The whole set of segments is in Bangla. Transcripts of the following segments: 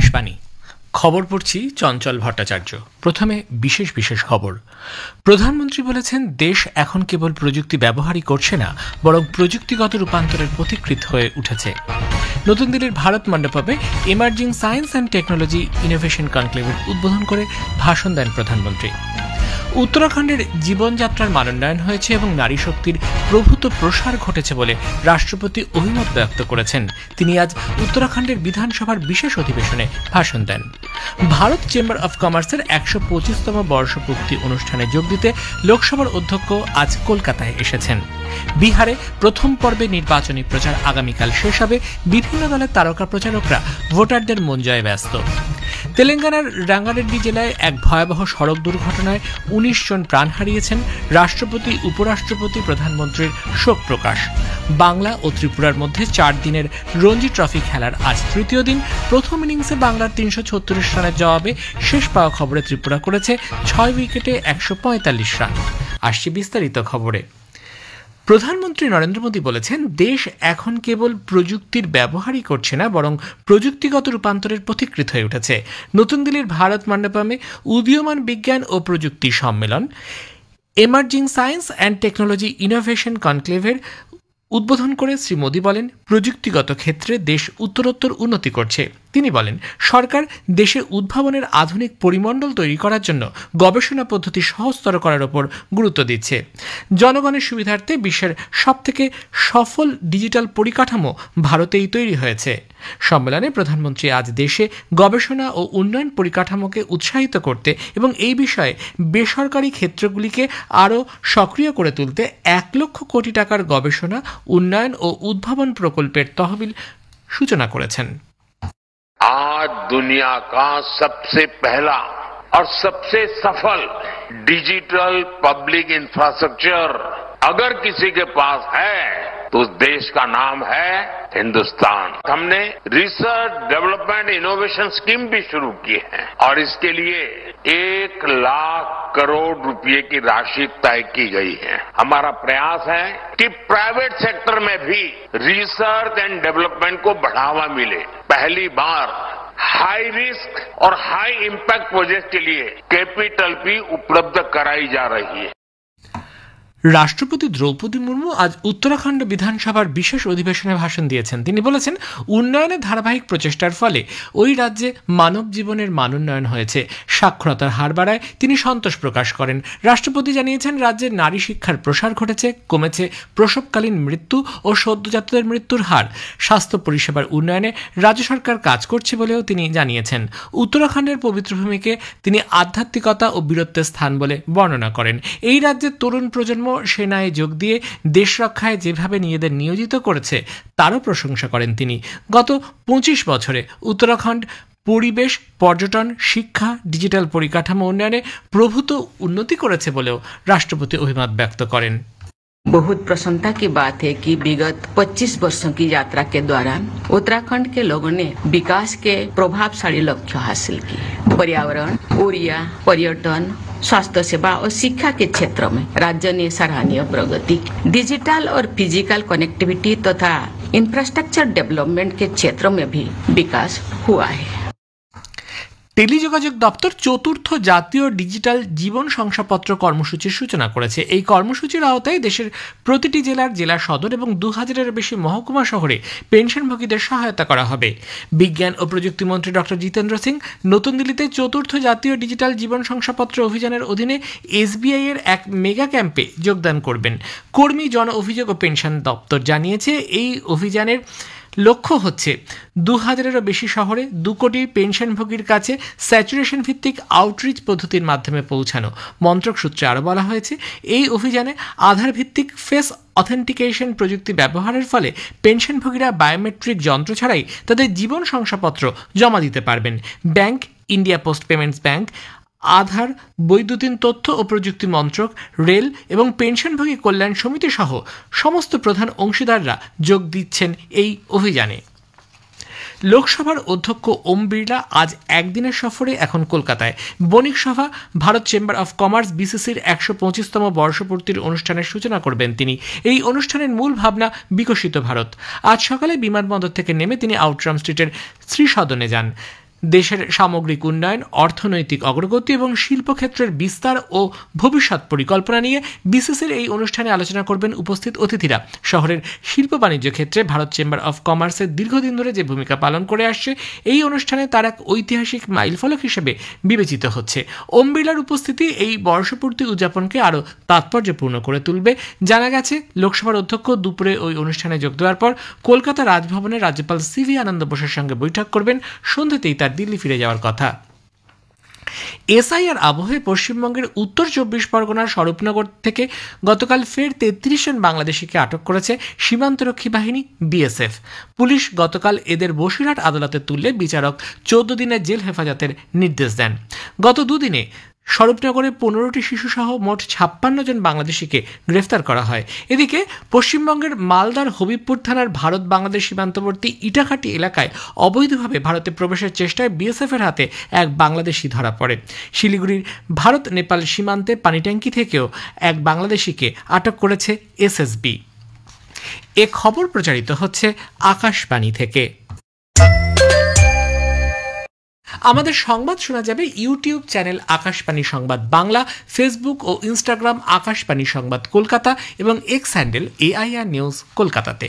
আকাশবাণী খবর পড়ছি চঞ্চল ভট্টাচার্য। প্রথমে বিশেষ বিশেষ খবর। প্রধানমন্ত্রী বলেছেন, দেশ এখন কেবল প্রযুক্তি ব্যবহারই করছে না, বরং প্রযুক্তিগত রূপান্তরের পথিকৃৎ হয়ে উঠেছে। নতুন দিল্লির ভারত মণ্ডপে emerging science and technology innovation কনক্লেভের উদ্বোধন করে ভাষণ দেন প্রধানমন্ত্রী। উত্তরাখণ্ডের জীবনযাত্রার মানোন্নয়ন হয়েছে এবং নারী শক্তির প্রভূত প্রসার ঘটেছে বলে রাষ্ট্রপতি অভিমত ব্যক্ত করেছেন। তিনি আজ উত্তরাখণ্ডের বিধানসভার বিশেষ অধিবেশনে ভাষণ দেন। ভারত চেম্বার অব কমার্সের ১২৫তম বর্ষপূর্তি অনুষ্ঠানে যোগ দিতে লোকসভার অধ্যক্ষ আজ কলকাতায় এসেছেন। বিহারে প্রথম পর্বে নির্বাচনী প্রচার আগামীকাল শেষ হবে। বিভিন্ন দলের তারকা প্রচারকরা ভোটারদের মন জয়ে ব্যস্ত। তেলেঙ্গানার রাঙ্গারেড্ডি জেলায় এক ভয়াবহ সড়ক দুর্ঘটনায় ১৯ জন প্রাণ হারিয়েছেন। রাষ্ট্রপতি, উপরাষ্ট্রপতি, প্রধানমন্ত্রীর শোক প্রকাশ। বাংলা ও ত্রিপুরার মধ্যে ৪ দিনের রঞ্জি ট্রফি খেলার আজ তৃতীয় দিন। প্রথম ইনিংসে বাংলার ৩৩৬ রানের জবাবে শেষ পাওয়া খবরে ত্রিপুরা করেছে ৬ উইকেটে ১৪৫ রান। আসছে বিস্তারিত খবরে। প্রধানমন্ত্রী নরেন্দ্র মোদী বলেছেন, দেশ এখন কেবল প্রযুক্তির ব্যবহারই করছে না, বরং প্রযুক্তিগত রূপান্তরের পথিকৃৎ হয়ে উঠেছে। নতুন দিল্লির ভারত মণ্ডপে উদীয়মান বিজ্ঞান ও প্রযুক্তি সম্মেলন emerging science and technology innovation কনক্লেভের উদ্বোধন করে শ্রী মোদী বলেন, প্রযুক্তিগত ক্ষেত্রে দেশ উত্তরোত্তর উন্নতি করছে। তিনি বলেন, সরকার দেশে উদ্ভাবনের আধুনিক পরিমণ্ডল তৈরি করার জন্য গবেষণা পদ্ধতি সহজতর করার ওপর গুরুত্ব দিচ্ছে। জনগণের সুবিধার্থে বিশ্বের সবথেকে সফল ডিজিটাল পরিকাঠামো ভারতেই তৈরি হয়েছে। সম্মেলনে প্রধানমন্ত্রী আজ দেশে গবেষণা ও উন্নয়ন পরিকাঠামোকে উৎসাহিত করতে এবং এই বিষয়ে বেসরকারি ক্ষেত্রগুলিকে আরও সক্রিয় করে তুলতে ১ লক্ষ কোটি টাকার গবেষণা, উন্নয়ন ও উদ্ভাবন প্রকল্পের তহবিল সূচনা করেছেন। आज दुनिया का सबसे पहला और सबसे सफल डिजिटल पब्लिक इंफ्रास्ट्रक्चर अगर किसी के पास है तो उस देश का नाम है हिंदुस्तान। हमने रिसर्च डेवलपमेंट इनोवेशन स्कीम भी शुरू की है और इसके लिए 1 लाख करोड़ रुपए की राशि तय की गई है। हमारा प्रयास है कि प्राइवेट सेक्टर में भी रिसर्च एंड डेवलपमेंट को बढ़ावा मिले। पहली बार हाई रिस्क और हाई इम्पैक्ट प्रोजेक्ट के लिए कैपिटल भी उपलब्ध कराई जा रही है। রাষ্ট্রপতি দ্রৌপদী মুর্মু আজ উত্তরাখণ্ড বিধানসভার বিশেষ অধিবেশনে ভাষণ দিয়েছেন। তিনি বলেছেন, উন্নয়নের ধারাবাহিক প্রচেষ্টার ফলে ওই রাজ্যে মানব জীবনের মানোন্নয়ন হয়েছে, সাক্ষরতার হার বাড়ায় তিনি সন্তোষ প্রকাশ করেন। রাষ্ট্রপতি জানিয়েছেন, রাজ্যের নারী শিক্ষার প্রসার ঘটেছে, কমেছে প্রসবকালীন মৃত্যু ও সদ্যজাতদের মৃত্যুর হার। স্বাস্থ্য পরিষেবার উন্নয়নে রাজ্য সরকার কাজ করছে বলেও তিনি জানিয়েছেন। উত্তরাখণ্ডের পবিত্র ভূমিকে তিনি আধ্যাত্মিকতা ও বীরত্বের স্থান বলে বর্ণনা করেন। এই রাজ্যের তরুণ প্রজন্ম সেনায় যোগ দিয়ে দেশ রক্ষায় যেভাবে নিজেদের নিয়োজিত করেছে তারও প্রশংসা করেন তিনি। গত ২৫ বছরে উত্তরাখণ্ড পরিবেশ, পর্যটন, শিক্ষা, ডিজিটাল পরিকাঠামো উন্নয়নে প্রভূত উন্নতি করেছে বলেও রাষ্ট্রপতি অভিমত ব্যক্ত করেন। बहुत प्रसन्नता की बात है कि विगत 25 वर्षों की यात्रा के दौरान उत्तराखंड के लोगों ने विकास के प्रभावशाली लक्ष्य हासिल किए। पर्यावरण, ऊर्जा, पर्यटन, स्वास्थ्य सेवा और शिक्षा के क्षेत्रों में राज्य ने सराहनीय प्रगति की। डिजिटल और फिजिकल कनेक्टिविटी तथा इंफ्रास्ट्रक्चर डेवलपमेंट के क्षेत्रों में भी विकास हुआ है। টেলিযোগাযোগ দপ্তর চতুর্থ জাতীয় ডিজিটাল জীবন শংসাপত্র কর্মসূচির সূচনা করেছে। এই কর্মসূচির আওতায় দেশের প্রতিটি জেলার জেলা সদর এবং ২০০০-এর বেশি মহকুমা শহরে পেনশনভোগীদের সহায়তা করা হবে। বিজ্ঞান ও প্রযুক্তি মন্ত্রী ডক্টর জিতেন্দ্র সিং নতুন দিল্লিতে চতুর্থ জাতীয় ডিজিটাল জীবন শংসাপত্র অভিযানের অধীনে SBI এর এক মেগা ক্যাম্পে যোগদান করবেন। কর্মী, জন অভিযোগ ও পেনশন দপ্তর জানিয়েছে, এই অভিযানের লক্ষ্য হচ্ছে ২০০০-এরও বেশি শহরে ২ কোটি পেনশনভোগীর কাছে স্যাচুরেশন ভিত্তিক আউটরিচ পদ্ধতির মাধ্যমে পৌঁছানো। মন্ত্রক সূত্রে আরও বলা হয়েছে, এই অভিযানে আধার ভিত্তিক ফেস অথেন্টিকেশন প্রযুক্তি ব্যবহারের ফলে পেনশনভোগীরা বায়োমেট্রিক যন্ত্র ছাড়াই তাদের জীবন শংসাপত্র জমা দিতে পারবেন। Bank, India post payments bank, Aadhaar, বৈদ্যুতিন তথ্য ও প্রযুক্তি মন্ত্রক, রেল এবং পেনশনভোগী কল্যাণ সমিতি সহ সমস্ত প্রধান অংশীদাররা যোগ দিচ্ছেন এই অভিযানে। লোকসভার অধ্যক্ষ ওম বিড়লা আজ একদিনের সফরে এখন কলকাতায়। বণিক সভা, ভারত চেম্বার অব কমার্স BCCর ১২৫তম বর্ষপূর্তির অনুষ্ঠানের সূচনা করবেন তিনি। এই অনুষ্ঠানের মূল ভাবনা বিকশিত ভারত। আজ সকালে বিমানবন্দর থেকে নেমে তিনি আউটরাম স্ট্রিটের শ্রী সদনে যান। দেশের সামগ্রিক উন্নয়ন, অর্থনৈতিক অগ্রগতি এবং শিল্পক্ষেত্রের বিস্তার ও ভবিষ্যৎ পরিকল্পনা নিয়ে বিসিসির এই অনুষ্ঠানে আলোচনা করবেন উপস্থিত অতিথিরা। শহরের শিল্প বাণিজ্য ক্ষেত্রে ভারত চেম্বার অফ কমার্সের দীর্ঘদিন ধরে যে ভূমিকা পালন করে আসছে, এই অনুষ্ঠানে তার এক ঐতিহাসিক মাইলফলক হিসেবে বিবেচিত হচ্ছে। ওম বিড়লার উপস্থিতি এই বর্ষপূর্তি উদযাপনকে আরও তাৎপর্যপূর্ণ করে তুলবে। জানা গেছে, লোকসভার অধ্যক্ষ দুপুরে ওই অনুষ্ঠানে যোগ দেওয়ার পর কলকাতা রাজভবনে রাজ্যপাল সিভি আনন্দ বোসের সঙ্গে বৈঠক করবেন। সন্ধ্যাতেই তার দিল্লি ফিরে যাওয়ার কথা। এসআইআর আবহে পশ্চিমবঙ্গের উত্তর 24 পরগনার স্বরূপনগর থেকে গতকাল ফের 33 জন বাংলাদেশিকে আটক করেছে সীমান্তরক্ষী বাহিনী বিএসএফ। পুলিশ গতকাল এদের বসিরহাট আদালতে তুললে বিচারক 14 দিনের জেল হেফাজতের নির্দেশ দেন। গত দুদিনে স্বরূপনগরে 15টি শিশুসহ মোট 56 জন বাংলাদেশিকে গ্রেফতার করা হয়। এদিকে পশ্চিমবঙ্গের মালদার হবিবপুর থানার ভারত বাংলাদেশ সীমান্তবর্তী ইটাঘাটি এলাকায় অবৈধভাবে ভারতে প্রবেশের চেষ্টায় বিএসএফের হাতে এক বাংলাদেশি ধরা পড়ে। শিলিগুড়ির ভারত নেপাল সীমান্তে পানিট্যাঙ্কি থেকেও এক বাংলাদেশিকে আটক করেছে এসএসবি। এ খবর প্রচারিত হচ্ছে আকাশবাণী থেকে। আমাদের সংবাদ শোনা যাবে ইউটিউব চ্যানেল আকাশবাণী সংবাদ বাংলা, ফেসবুক ও ইনস্টাগ্রাম আকাশবাণী সংবাদ কলকাতা এবং এক্স হ্যান্ডেল এআইআর নিউজ কলকাতাতে।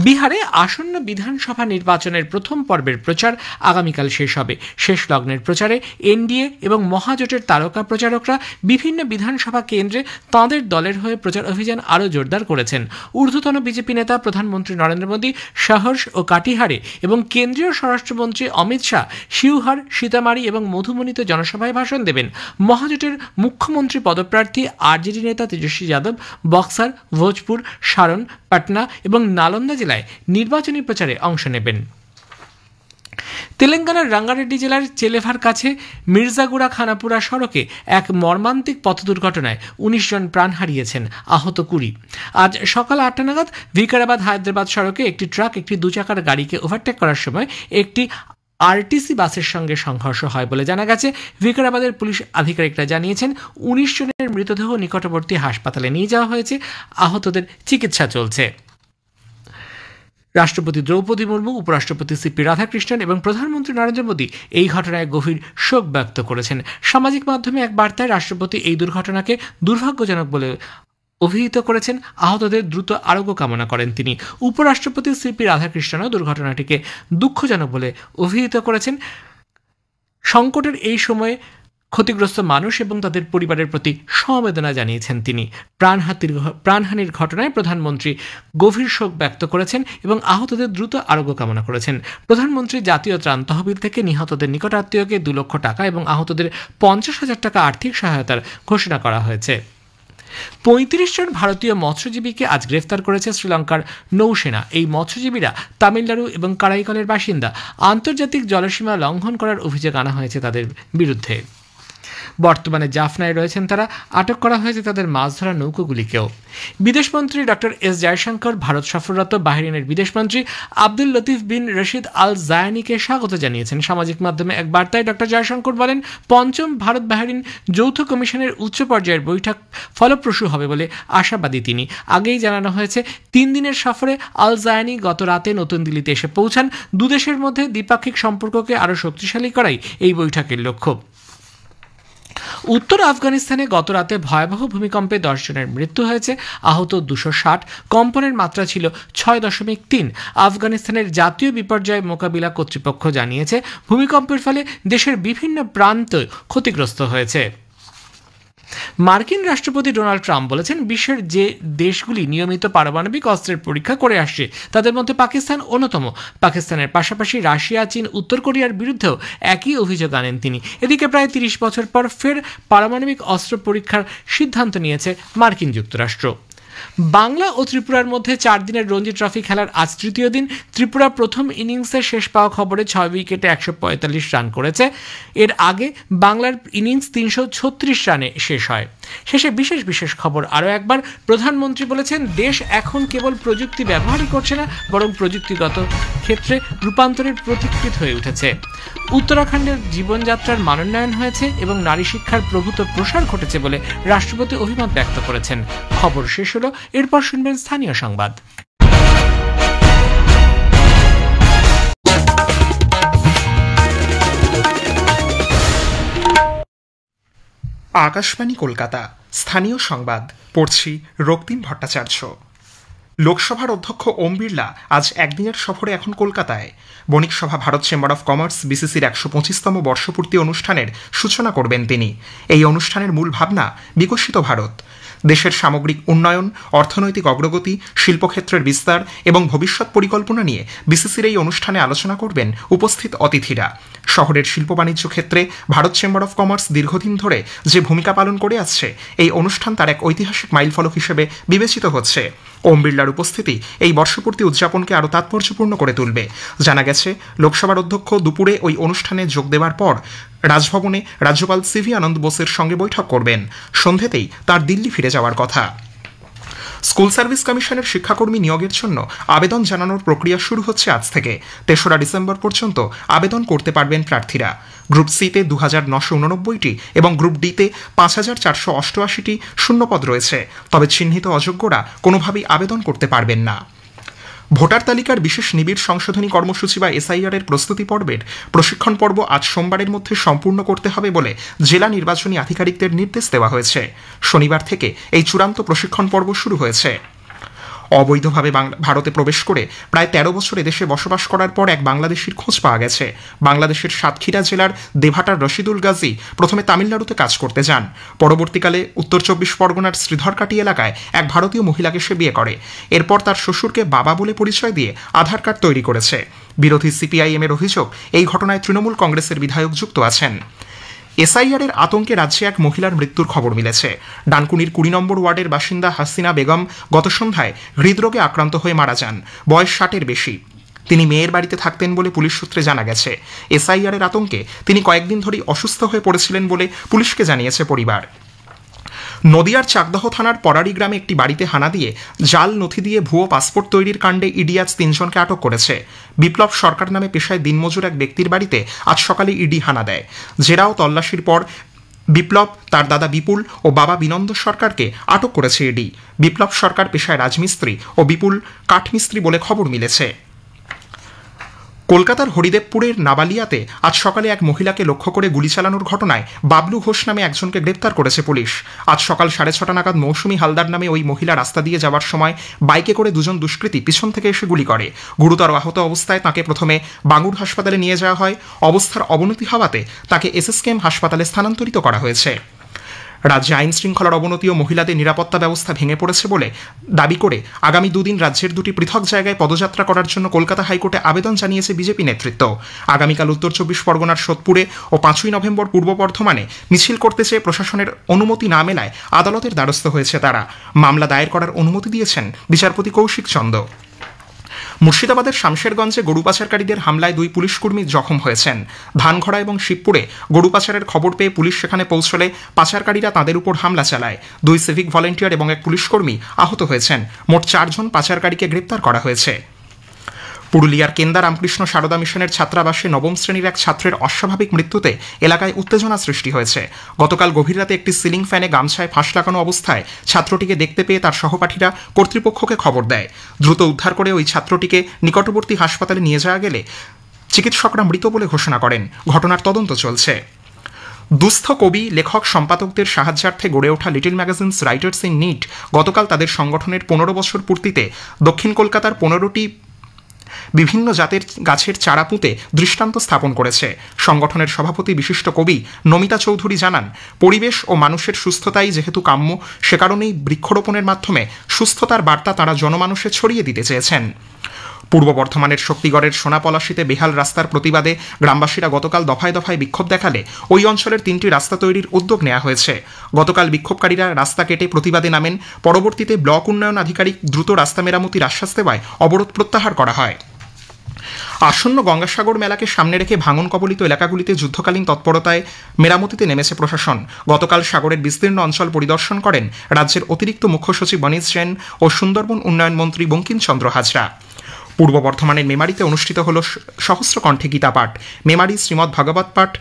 বিহারে আসন্ন বিধানসভা নির্বাচনের প্রথম পর্বের প্রচার আগামীকাল শেষ হবে। শেষ লগ্নের প্রচারে এনডিএ এবং মহাজোটের তারকা প্রচারকরা বিভিন্ন বিধানসভা কেন্দ্রে তাঁদের দলের হয়ে প্রচার অভিযান আরও জোরদার করেছেন। ঊর্ধ্বতন বিজেপি নেতা প্রধানমন্ত্রী নরেন্দ্র মোদী সহর্ষ ও কাটিহারে এবং কেন্দ্রীয় স্বরাষ্ট্রমন্ত্রী অমিত শাহ শিউহার, সীতামারি এবং মধুবনীতে জনসভায় ভাষণ দেবেন। মহাজোটের মুখ্যমন্ত্রী পদপ্রার্থী আরজেডি নেতা তেজস্বী যাদব বক্সার, ভোজপুর, সারন, পাটনা এবং নালন্দা জেলায় নির্বাচনী প্রচারে অংশ নেবেন। তেলেঙ্গানার রাঙ্গারেড্ডি জেলার চেলেভার কাছে মির্জাগুড়া খানাপুরা সড়কে এক মর্মান্তিক পথ দুর্ঘটনায় 19 জন প্রাণ হারিয়েছেন, আহত 20। আজ সকাল 8টা নাগাদ ভিকারাবাদ হায়দ্রাবাদ সড়কে একটি ট্রাক একটি দুচাকার গাড়িকে ওভারটেক করার সময় একটি আরটিসি বাসের সঙ্গে সংঘর্ষ হয় বলে জানা গেছে। ভিকারাবাদের পুলিশ আধিকারিকরা জানিয়েছেন 19 জনের মৃতদেহ নিকটবর্তী হাসপাতালে নিয়ে যাওয়া হয়েছে, আহতদের চিকিৎসা চলছে। রাষ্ট্রপতি দ্রৌপদী মুর্মু, উপরাষ্ট্রপতি সিপি রাধাকৃষ্ণন এবং প্রধানমন্ত্রী নরেন্দ্র মোদী এই ঘটনায় গভীর শোক ব্যক্ত করেছেন। সামাজিক মাধ্যমে এক বার্তায় রাষ্ট্রপতি এই দুর্ঘটনাকে দুর্ভাগ্যজনক বলে অভিহিত করেছেন। আহতদের দ্রুত আরোগ্য কামনা করেন তিনি। উপরাষ্ট্রপতি সিপি রাধাকৃষ্ণনও দুর্ঘটনাটিকে দুঃখজনক বলে অভিহিত করেছেন। সংকটের এই সময়ে ক্ষতিগ্রস্ত মানুষ এবং তাদের পরিবারের প্রতি সমবেদনা জানিয়েছেন তিনি। প্রাণহানির ঘটনায় প্রধানমন্ত্রী গভীর শোক ব্যক্ত করেছেন এবং আহতদের দ্রুত আরোগ্য কামনা করেছেন। প্রধানমন্ত্রী জাতীয় ত্রাণ তহবিল থেকে নিহতদের নিকটাত্মীয়কে 2 লক্ষ টাকা এবং আহতদের 50,000 টাকা আর্থিক সহায়তার ঘোষণা করা হয়েছে। 35 জন ভারতীয় মৎস্যজীবীকে আজ গ্রেফতার করেছে শ্রীলঙ্কার নৌসেনা। এই মৎস্যজীবীরা তামিলনাড়ু এবং কারাইকলের বাসিন্দা। আন্তর্জাতিক জলসীমা লঙ্ঘন করার অভিযোগ আনা হয়েছে তাদের বিরুদ্ধে। বর্তমানে জাফনায় রয়েছেন তারা। আটক করা হয়েছে তাদের মাছ ধরা নৌকোগুলিকেও। বিদেশমন্ত্রী ডক্টর এস জয়শঙ্কর ভারত সফররত বাহরিনের বিদেশমন্ত্রী আব্দুল লতিফ বিন রশিদ আল জায়ানিকে স্বাগত জানিয়েছেন। সামাজিক মাধ্যমে এক বার্তায় ডক্টর জয়শঙ্কর বলেন, 5ম ভারত বাহরিন যৌথ কমিশনের উচ্চ পর্যায়ের বৈঠক ফলপ্রসূ হবে বলে আশাবাদী তিনি। আগেই জানানো হয়েছে 3 দিনের সফরে আল জায়ানি গত রাতে নতুন দিল্লিতে এসে পৌঁছান। দুদেশের মধ্যে দ্বিপাক্ষিক সম্পর্ককে আরও শক্তিশালী করাই এই বৈঠকের লক্ষ্য। উত্তর আফগানিস্তানে গত রাতে ভয়াবহ ভূমিকম্পে 10 জনের মৃত্যু হয়েছে, আহত 260। কম্পনের মাত্রা ছিল 6.3। আফগানিস্তানের জাতীয় বিপর্যয় মোকাবিলা কর্তৃপক্ষ জানিয়েছে ভূমিকম্পের ফলে দেশের বিভিন্ন প্রান্ত ক্ষতিগ্রস্ত হয়েছে। মার্কিন রাষ্ট্রপতি ডোনাল্ড ট্রাম্প বলেছেন, বিশ্বের যে দেশগুলি নিয়মিত পারমাণবিক অস্ত্রের পরীক্ষা করে আসছে তাদের মধ্যে পাকিস্তান অন্যতম। পাকিস্তানের পাশাপাশি রাশিয়া, চীন, উত্তর কোরিয়ার বিরুদ্ধেও একই অভিযোগ আনেন তিনি। এদিকে প্রায় 30 বছর পর ফের পারমাণবিক অস্ত্র পরীক্ষার সিদ্ধান্ত নিয়েছে মার্কিন যুক্তরাষ্ট্র। বাংলা ও ত্রিপুরার মধ্যে 4 দিনের রঞ্জি ট্রফি খেলার আজ তৃতীয় দিন। ত্রিপুরা প্রথম ইনিংসে শেষ পাওয়া খবরে 6 উইকেটে 145 রান করেছে। এর আগে বাংলার ইনিংস 336 রানে শেষ হয়। শেষে বিশেষ খবর আরও একবার। প্রধানমন্ত্রী বলেছেন, দেশ এখন কেবল প্রযুক্তি ব্যবহারই করছে না, বরং প্রযুক্তিগত ক্ষেত্রে রূপান্তরের প্রতীকৃত হয়ে উঠেছে। উত্তরাখণ্ডের জীবনযাত্রার মানোন্নয়ন হয়েছে এবং নারী শিক্ষার প্রভূত প্রসার ঘটেছে বলে রাষ্ট্রপতি অভিমত ব্যক্ত করেছেন। খবর শেষ হলো, এরপর শুনবেন স্থানীয় সংবাদ। আকাশবাণী কলকাতা, স্থানীয় সংবাদ পড়ছি রক্তিম ভট্টাচার্য। লোকসভার অধ্যক্ষ ওম বিড়লা আজ একদিনের সফরে এখন কলকাতায়। বণিক সভা ভারত চেম্বার অফ কমার্স বিসিসির ১২৫তম বর্ষপূর্তি অনুষ্ঠানের সূচনা করবেন তিনি। এই অনুষ্ঠানের মূল ভাবনা বিকশিত ভারত। দেশের সামগ্রিক উন্নয়ন, অর্থনৈতিক অগ্রগতি, শিল্পক্ষেত্রের বিস্তার এবং ভবিষ্যৎ পরিকল্পনা নিয়ে বিসিসির এই অনুষ্ঠানে আলোচনা করবেন উপস্থিত অতিথিরা। শহরের শিল্প বাণিজ্য ক্ষেত্রে ভারত চেম্বার অফ কমার্স দীর্ঘদিন ধরে যে ভূমিকা পালন করে আসছে, এই অনুষ্ঠান তার এক ঐতিহাসিক মাইলফলক হিসেবে বিবেচিত হচ্ছে। ওম বিড়লার উপস্থিতি এই বর্ষপূর্তি উদযাপনকে আরও তাৎপর্যপূর্ণ করে তুলবে। জানা গেছে, লোকসভার অধ্যক্ষ দুপুরে ওই অনুষ্ঠানে যোগ দেওয়ার পর রাজভবনে রাজ্যপাল সিভি আনন্দ বোসের সঙ্গে বৈঠক করবেন। সন্ধেতেই তার দিল্লি ফিরে যাওয়ার কথা। স্কুল সার্ভিস কমিশনের শিক্ষাকর্মী নিয়োগের জন্য আবেদন জানানোর প্রক্রিয়া শুরু হচ্ছে আজ থেকে। ৩রা ডিসেম্বর পর্যন্ত আবেদন করতে পারবেন প্রার্থীরা। গ্রুপ সিতে ২,৯৮৯টি এবং গ্রুপ ডিতে ৫,৪৮৮টি শূন্যপদ রয়েছে। তবে চিহ্নিত অযোগ্যরা কোনোভাবেই আবেদন করতে পারবেন না। ভোটার তালিকার বিশেষ নিবিড় সংশোধনী কর্মসূচি বা এসআইআর এর প্রস্তুতি পর্বের প্রশিক্ষণ পর্ব আজ সোমবারের মধ্যে সম্পূর্ণ করতে হবে বলে জেলা নির্বাচনী আধিকারিকদের নির্দেশ দেওয়া হয়েছে। শনিবার থেকে এই চূড়ান্ত প্রশিক্ষণ পর্ব শুরু হয়েছে। অবৈধভাবে ভারতে প্রবেশ করে প্রায় ১৩ বছর এদেশে বসবাস করার পর এক বাংলাদেশির খোঁজ পাওয়া গেছে। বাংলাদেশের সাতক্ষীরা জেলার দেভাটার রশিদুল গাজী প্রথমে তামিলনাড়ুতে কাজ করতে যান। পরবর্তীকালে উত্তর ২৪ পরগনার শ্রীধরকাটি এলাকায় এক ভারতীয় মহিলাকে সে বিয়ে করে। এরপর তার শ্বশুরকে বাবা বলে পরিচয় দিয়ে আধার কার্ড তৈরি করেছে। বিরোধী সিপিআইএম এর অভিযোগ, এই ঘটনায় তৃণমূল কংগ্রেসের বিধায়ক যুক্ত আছেন। এসআইআর এর আতঙ্কে রাজ্যে এক মহিলার মৃত্যুর খবর মিলেছে। ডানকুনির ২০ নম্বর ওয়ার্ডের বাসিন্দা হাসিনা বেগম গত সন্ধ্যায় হৃদরোগে আক্রান্ত হয়ে মারা যান। বয়স ৬০-এর বেশি। তিনি মেয়ের বাড়িতে থাকতেন বলে পুলিশ সূত্রে জানা গেছে। এসআইআর এর আতঙ্কে তিনি কয়েকদিন ধরেই অসুস্থ হয়ে পড়েছিলেন বলে পুলিশকে জানিয়েছে পরিবার। নদিয়ার চাকদহ থানার পরাড়ি গ্রামে একটি বাড়িতে হানা দিয়ে জাল নথি দিয়ে ভুয়ো পাসপোর্ট তৈরির কাণ্ডে ইডি আজ ৩ জনকে আটক করেছে। বিপ্লব সরকার নামে পেশায় দিনমজুর এক ব্যক্তির বাড়িতে আজ সকালে ইডি হানা দেয়। জেরাও তল্লাশির পর বিপ্লব, তার দাদা বিপুল ও বাবা বিনন্দ সরকারকে আটক করেছে ইডি। বিপ্লব সরকার পেশায় রাজমিস্ত্রি ও বিপুল কাঠমিস্ত্রি বলে খবর মিলেছে। কলকাতার হরিদেবপুরের নাবালিয়াতে আজ সকালে এক মহিলাকে লক্ষ্য করে গুলি চালানোর ঘটনায় বাবলু ঘোষ নামে একজনকে গ্রেপ্তার করেছে পুলিশ। আজ সকাল ৬:৩০ নাগাদ মৌসুমী হালদার নামে ওই মহিলা রাস্তা দিয়ে যাওয়ার সময় বাইকে করে দুজন দুষ্কৃতী পিছন থেকে এসে গুলি করে। গুরুতর আহত অবস্থায় তাকে প্রথমে বাঙ্গুর হাসপাতালে নিয়ে যাওয়া হয়। অবস্থার অবনতি হওয়াতে তাকে এসএসকেএম হাসপাতালে স্থানান্তরিত করা হয়েছে। রাজ্যে আইন শৃঙ্খলার অবনতি ও মহিলাদের নিরাপত্তা ব্যবস্থা ভেঙে পড়েছে বলে দাবি করে আগামী দুদিন রাজ্যের দুটি পৃথক জায়গায় পদযাত্রা করার জন্য কলকাতা হাইকোর্টে আবেদন জানিয়েছে বিজেপি নেতৃত্ব। আগামীকাল উত্তর ২৪ পরগনার সোদপুরে ও ৫ই নভেম্বর পূর্ব বর্ধমানে মিছিল করতে চেয়ে প্রশাসনের অনুমতি না মেলায় আদালতের দ্বারস্থ হয়েছে তারা। মামলা দায়ের করার অনুমতি দিয়েছেন বিচারপতি কৌশিক চন্দ। মুর্শিদাবাদের শামশেরগঞ্জে গরু পাচারকারীদের হামলায় ২ পুলিশকর্মী জখম হয়েছেন। ধানঘড়া এবং শিবপুরে গরু পাচারের খবর পেয়ে পুলিশ সেখানে পৌঁছলে পাচারকারীরা তাদের উপর হামলা চালায়। ২ সিভিক ভলেন্টিয়ার এবং এক পুলিশকর্মী আহত হয়েছেন। মোট ৪ জন পাচারকারীকে গ্রেপ্তার করা হয়েছে। পুরুলিয়ার কেন্দা রামকৃষ্ণ সারদা মিশনের ছাত্রাবাসে ৯ম শ্রেণীর এক ছাত্রের অস্বাভাবিক মৃত্যুতে এলাকায় উত্তেজনা সৃষ্টি হয়েছে। গতকাল গভীর রাতে একটি সিলিং ফ্যানে গামছায় ফাঁস লাগানো অবস্থায় ছাত্রটিকে দেখতে পেয়ে তার সহপাঠীরা কর্তৃপক্ষকে খবর দেয়। দ্রুত উদ্ধার করে ওই ছাত্রটিকে নিকটবর্তী হাসপাতালে নিয়ে যাওয়া গেলে চিকিৎসকরা মৃত বলে ঘোষণা করেন। ঘটনার তদন্ত চলছে। দুস্থ কবি, লেখক, সম্পাদকদের সাহায্যার্থে গড়ে ওঠা little magazines writers in need গতকাল তাদের সংগঠনের ১৫ বছর পূর্তিতে দক্ষিণ কলকাতার ১৫টি বিভিন্ন জাতের গাছের চারা পুঁতে দৃষ্টান্ত স্থাপন করেছে। সংগঠনের সভাপতি বিশিষ্ট কবি নমিতা চৌধুরী জানান, পরিবেশ ও মানুষের সুস্থতাই যেহেতু কাম্য, সে কারণেই বৃক্ষরোপণের মাধ্যমে সুস্থতার বার্তা তাঁরা জনমানুষে ছড়িয়ে দিতে চেয়েছেন। পূর্ব বর্ধমানের শক্তিগড়ের সোনাপলাশিতে বেহাল রাস্তার প্রতিবাদে গ্রামবাসীরা গতকাল দফায় দফায় বিক্ষোভ দেখালে ওই অঞ্চলের ৩টি রাস্তা তৈরির উদ্যোগ নেওয়া হয়েছে। গতকাল বিক্ষোভকারীরা রাস্তা কেটে প্রতিবাদে নামেন। পরবর্তীতে ব্লক উন্নয়ন আধিকারিক দ্রুত রাস্তা মেরামতির আশ্বাস দেওয়ায় অবরোধ প্রত্যাহার করা হয়। আসন্ন গঙ্গাসাগর মেলাকে সামনে রেখে ভাঙন কবলিত এলাকাগুলিতে যুদ্ধকালীন তৎপরতায় মেরামতিতে নেমেছে প্রশাসন। গতকাল সাগরের বিস্তীর্ণ অঞ্চল পরিদর্শন করেন রাজ্যের অতিরিক্ত মুখ্য সচিব বনিশ জৈন ও সুন্দরবন উন্নয়ন মন্ত্রী বঙ্কিমচন্দ্র হাজরা। পূর্ব বর্ধমানের মেমারিতে অনুষ্ঠিত হল সহস্রকণ্ঠে গীতা পাঠ। মেমারি শ্রীমদ্ ভাগবত পাঠ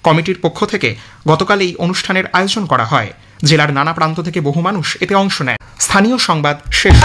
কমিটির পক্ষ থেকে গতকাল এই অনুষ্ঠানের আয়োজন করা হয়। জেলার নানা প্রান্ত থেকে বহু মানুষ এতে অংশ নেয়। স্থানীয় সংবাদ শেষ।